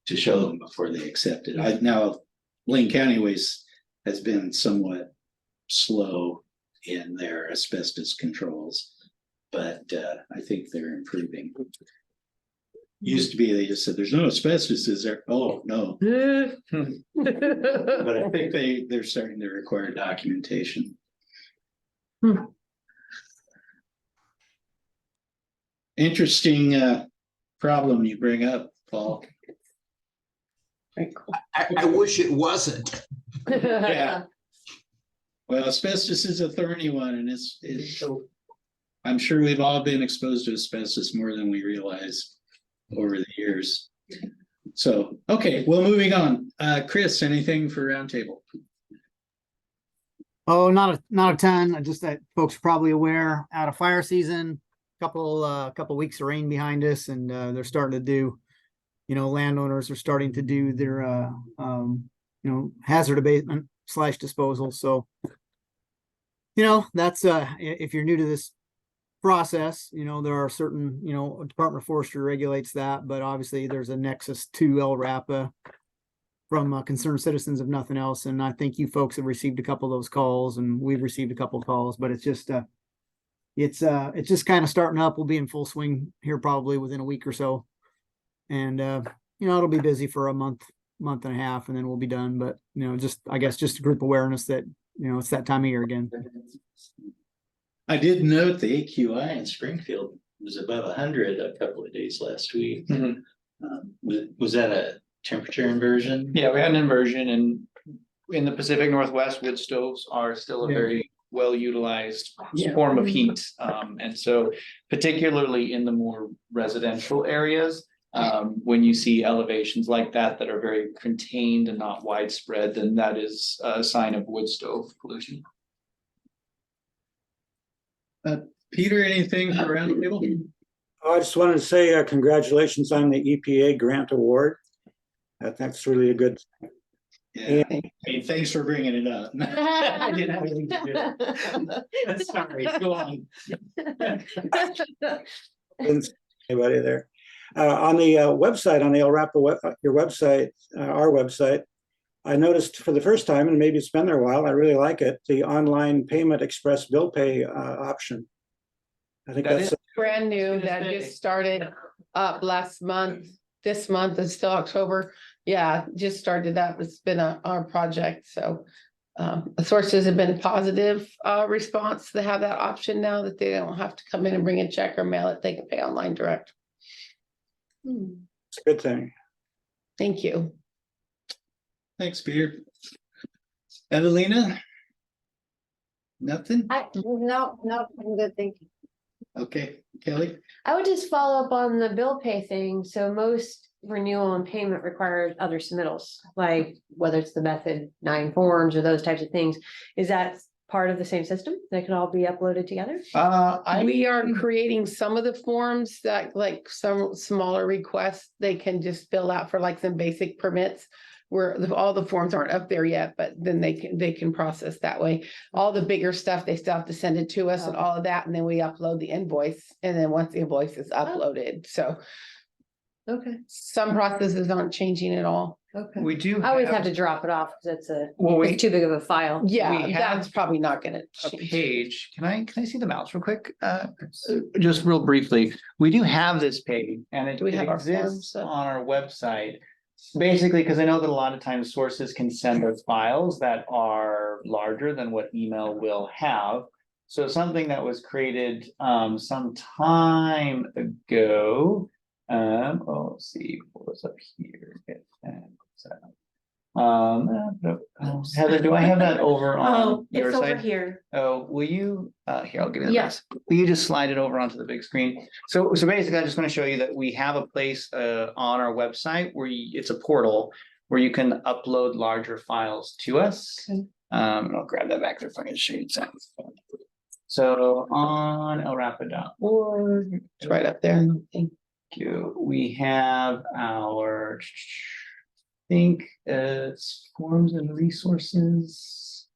to show them before they accept it. Now, Lane County Waste has been somewhat slow in their asbestos controls, but I think they're improving. Used to be, they just said, there's no asbestos, is there? Oh, no. But I think they're starting to require documentation. Interesting problem you bring up, Paul. I wish it wasn't. Yeah. Well, asbestos is a thorny one, and it's I'm sure we've all been exposed to asbestos more than we realize over the years. So, okay, well, moving on. Chris, anything for roundtable? Oh, not a ton. Just that folks are probably aware, out of fire season, couple weeks of rain behind us, and they're starting to do, landowners are starting to do their hazard abatement / disposal. So, that's if you're new to this process, there are certain, Department of Forestry regulates that, but obviously there's a nexus to LRAPA from concerned citizens, if nothing else. And I think you folks have received a couple of those calls, and we've received a couple of calls, but it's just kind of starting up. We'll be in full swing here probably within a week or so. And it'll be busy for a month and a half, and then we'll be done. But I guess just group awareness that it's that time of year again. I did note the AQI in Springfield was above 100 a couple of days last week. Was that a temperature inversion? Yeah, we had an inversion, and in the Pacific Northwest, wood stoves are still a very well utilized form of heat. And so particularly in the more residential areas, when you see elevations like that are very contained and not widespread, then that is a sign of wood stove pollution. Peter, anything for roundtable? I just wanted to say congratulations on the EPA grant award. That's really a good. Yeah. Hey, thanks for bringing it up. I didn't have anything to do. Sorry, go on. Anybody there? On the website, on the LRAPA your website, our website, I noticed for the first time, and maybe it's been there a while, I really like it, the online payment express bill pay option. I think That that's is Brand new, that just started up last month. this month. It's still October. Yeah, just started up. It's been our project, so. The sources have been positive response to have that option now that they don't have to come in and bring a check or mail it. They can pay online direct. It's a good thing. Thank you. Thanks, Peter. Evelina? Nothing? No, I'm good, thank you. Okay, Kelly? I would just follow up on the bill pay thing. So most renewal and payment requires other submittals, like whether it's the method 9 forms or those types of things. Is that part of the same system that can all be uploaded together? We are creating some of the forms that like some smaller requests, they can just fill out for like some basic permits. Where all the forms aren't up there yet, but then they can process that way. All the bigger stuff, they still have to send it to us and all of that, and then we upload the invoice. And then once the invoice is uploaded, so Okay, some processes aren't changing at all. okay. We do. I always have to drop it off because Well, it's too big of a file. Yeah, We that's have probably not gonna a change. page. Can I see the mouse real quick? Just real briefly, we do have this page and it Do we have our exists forms up? on our website. Basically, because I know that a lot of times sources can send us files that are larger than what email will have. So something that was created some time ago. Let's see what was up here. Heather, do I have that over on your It's over side? here. Oh, will you, here, I'll give you the Yes. mouse. Will you just slide it over onto the big screen? So basically, I just want to show you that we have a place on our website where it's a portal where you can upload larger files to us. Okay. And I'll grab that back there if I can show you something. So on elrapid.org. It's right up there. Thank We have our, I think it's forms and resources.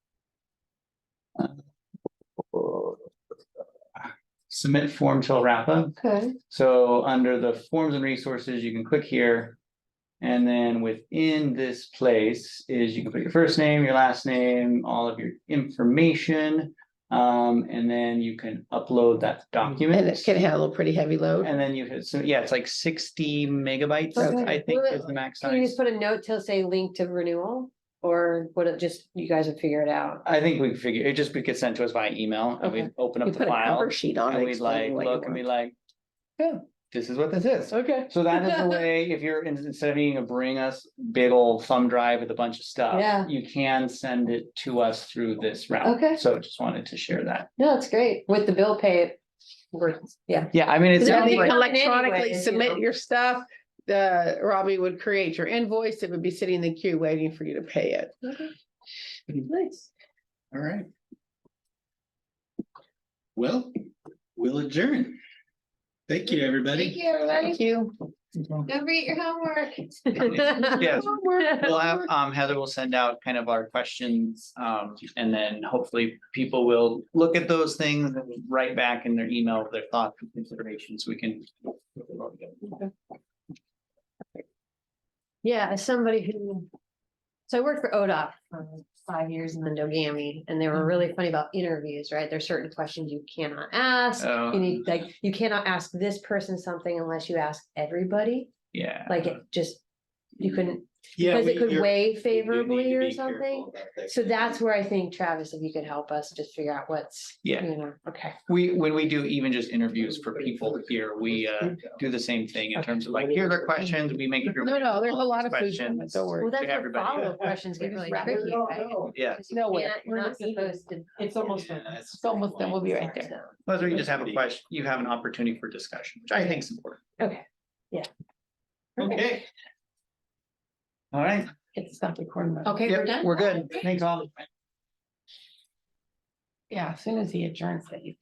Submit form till wrap up. Okay. So under the forms and resources, you can click here. And then within this place is you can put your first name, your last name, all of your information. And then you can upload that document. And it can handle a pretty heavy load. And then you hit, so yeah, it's like 60 megabytes, Okay. I think Will it- is the max Can you size. just put a note to say link to renewal? Or would it just, you guys would figure it out? I think we figure, it just gets sent to us via email and Okay. we'd open You up the put a file. cover sheet on And it. we'd like, explaining what you look and be want. like, yeah, this is what this is. Okay. So that is the way, if you're, instead of needing to bring us big old thumb drive with a bunch of stuff. Yeah. You can send it to us through this route. Okay. So just wanted to share that. No, that's great. With the bill pay, yeah. Yeah, I mean, it's. Because Then you Right. can electronically Anyways, you submit know. your stuff. Robbie would create your invoice. It would be sitting in the queue waiting for you to pay it. Nice. All right. Well, we'll adjourn. Thank you, everybody. Thank you, everybody. Thank you. Don't forget your homework. Yes. We'll have, Heather will send out kind of our questions, and then hopefully people will look at those things and write back in their email their thoughts and considerations, we can. Yeah, as somebody who, so I worked for ODOT for 5 years in the Nogami, and they were really funny about interviews, right? There's certain questions you cannot ask. You need, like, you cannot ask this person something unless you ask everybody. Yeah. Like it just, you couldn't, Yeah, because it could you're- weigh you do need favorably to or be something. careful about that So kind of that's thing. where I think, Travis, if you could help us just figure out what's, Yeah. you know, okay. When we do even just interviews for people here, we do the same thing in terms of like, here are the questions, we make sure. No, there's a lot of food Questions. coming, don't worry. Well, that's where everybody. follow-up questions get really tricky, right? Yeah. 'Cause you No way. can't- You're not supposed to. It's almost done. It's almost done. We'll be right there. Plus, we just have a question, you have an opportunity for discussion, which I think is important. Okay, Okay. All right. It's not recording. okay, we're Yep, done? we're good. Thanks all. Yeah, as soon as he adjourns that you.